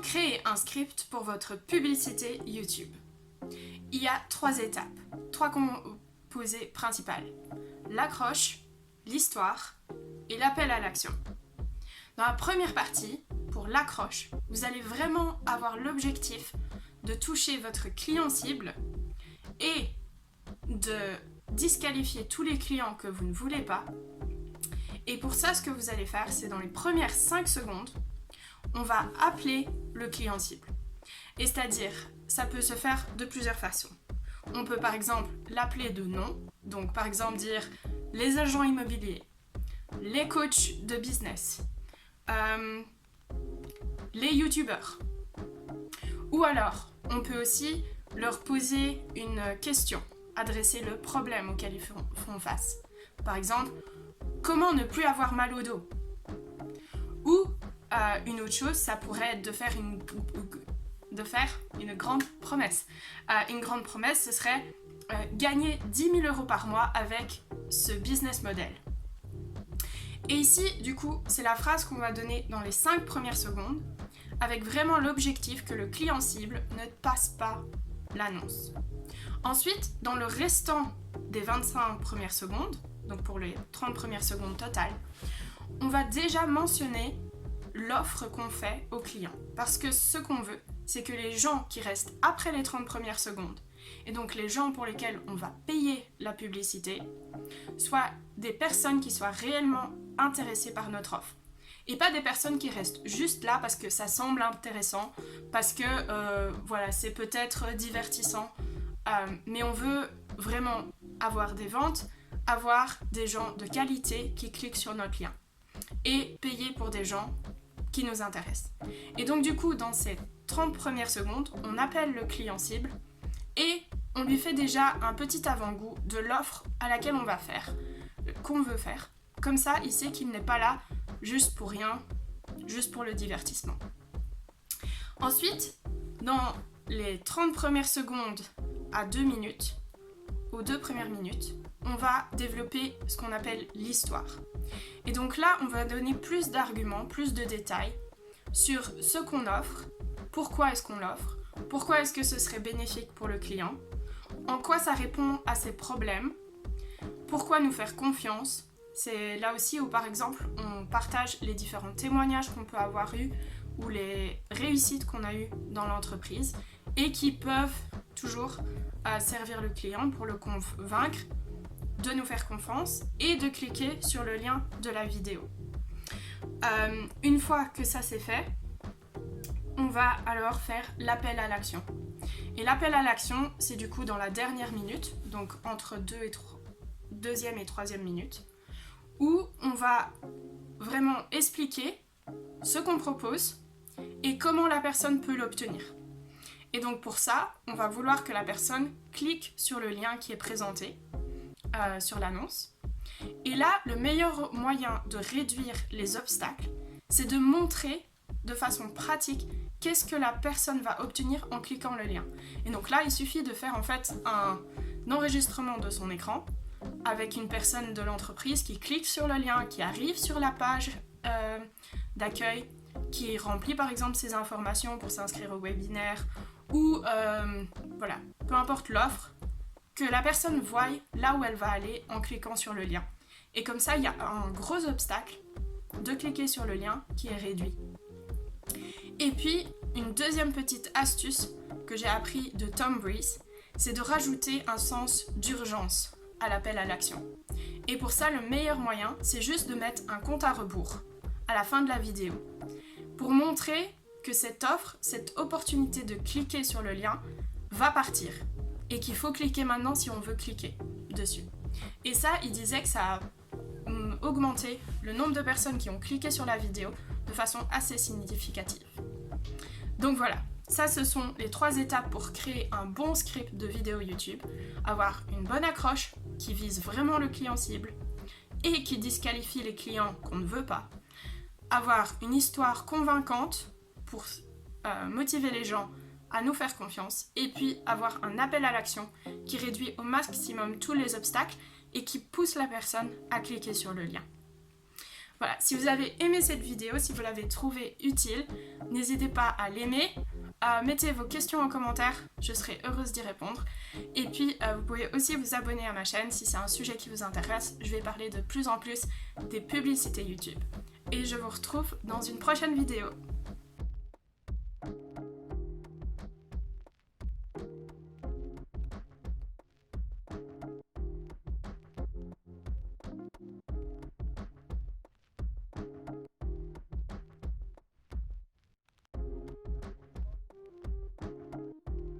créer un script pour votre publicité YouTube, il y a 3 étapes, 3 composés principales. L'accroche, l'histoire et l'appel à l'action. Dans la première partie, pour l'accroche, vous allez vraiment avoir l'objectif de toucher votre client cible et de disqualifier tous les clients que vous ne voulez pas. Et pour ça, ce que vous allez faire, c'est dans les premières 5 secondes, on va appeler le client cible. Et c'est-à-dire, ça peut se faire de plusieurs façons. On peut par exemple l'appeler de nom, donc par exemple dire les agents immobiliers, les coachs de business, les youtubeurs. Ou alors, on peut aussi leur poser une question, adresser le problème auquel ils font face. Par exemple, comment ne plus avoir mal au dos? Ou une autre chose, ça pourrait être de faire une grande promesse. Une grande promesse, ce serait gagner 10 000 € par mois avec ce business model. Et ici, du coup, c'est la phrase qu'on va donner dans les 5 premières secondes, avec vraiment l'objectif que le client cible ne passe pas l'annonce. Ensuite, dans le restant des 25 premières secondes, donc pour les 30 premières secondes totales, on va déjà mentionner l'offre qu'on fait au client. Parce que ce qu'on veut, c'est que les gens qui restent après les 30 premières secondes, et donc les gens pour lesquels on va payer la publicité, soient des personnes qui soient réellement intéressées par notre offre. Et pas des personnes qui restent juste là parce que ça semble intéressant, parce que voilà, c'est peut-être divertissant, mais on veut vraiment avoir des ventes, avoir des gens de qualité qui cliquent sur notre lien et payer pour des gens qui nous intéressent. Et donc du coup, dans ces 30 premières secondes, on appelle le client cible et on lui fait déjà un petit avant-goût de l'offre à laquelle on va faire, qu'on veut faire. Comme ça, il sait qu'il n'est pas là juste pour rien, juste pour le divertissement. Ensuite, dans les 30 premières secondes à 2 minutes, aux 2 premières minutes, on va développer ce qu'on appelle l'histoire. Et donc là, on va donner plus d'arguments, plus de détails sur ce qu'on offre, pourquoi est-ce qu'on l'offre, pourquoi est-ce que ce serait bénéfique pour le client, en quoi ça répond à ses problèmes, pourquoi nous faire confiance. C'est là aussi où, par exemple, on partage les différents témoignages qu'on peut avoir eus ou les réussites qu'on a eues dans l'entreprise et qui peuvent toujours servir le client pour le convaincre de nous faire confiance et de cliquer sur le lien de la vidéo. Une fois que ça c'est fait, on va alors faire l'appel à l'action. Et l'appel à l'action, c'est du coup dans la dernière minute, donc entre deuxième et troisième minute, où on va vraiment expliquer ce qu'on propose et comment la personne peut l'obtenir. Et donc pour ça, on va vouloir que la personne clique sur le lien qui est présenté sur l'annonce. Et là, le meilleur moyen de réduire les obstacles, c'est de montrer de façon pratique qu'est-ce que la personne va obtenir en cliquant le lien. Et donc là, il suffit de faire en fait un enregistrement de son écran avec une personne de l'entreprise qui clique sur le lien, qui arrive sur la page d'accueil, qui remplit par exemple ses informations pour s'inscrire au webinaire ou voilà, peu importe l'offre, que la personne voie là où elle va aller en cliquant sur le lien. Et comme ça, il y a un gros obstacle de cliquer sur le lien qui est réduit. Et puis, une deuxième petite astuce que j'ai appris de Tom Breeze, c'est de rajouter un sens d'urgence à l'appel à l'action. Et pour ça, le meilleur moyen, c'est juste de mettre un compte à rebours à la fin de la vidéo pour montrer que cette offre, cette opportunité de cliquer sur le lien va partir et qu'il faut cliquer maintenant si on veut cliquer dessus. Et ça, il disait que ça a augmenté le nombre de personnes qui ont cliqué sur la vidéo de façon assez significative. Donc voilà, ça ce sont les 3 étapes pour créer un bon script de vidéo YouTube, avoir une bonne accroche qui vise vraiment le client cible et qui disqualifie les clients qu'on ne veut pas, avoir une histoire convaincante pour motiver les gens à nous faire confiance, et puis avoir un appel à l'action qui réduit au maximum tous les obstacles et qui pousse la personne à cliquer sur le lien. Voilà, si vous avez aimé cette vidéo, si vous l'avez trouvée utile, n'hésitez pas à l'aimer. Mettez vos questions en commentaire, je serai heureuse d'y répondre. Et puis, vous pouvez aussi vous abonner à ma chaîne si c'est un sujet qui vous intéresse. Je vais parler de plus en plus des publicités YouTube. Et je vous retrouve dans une prochaine vidéo.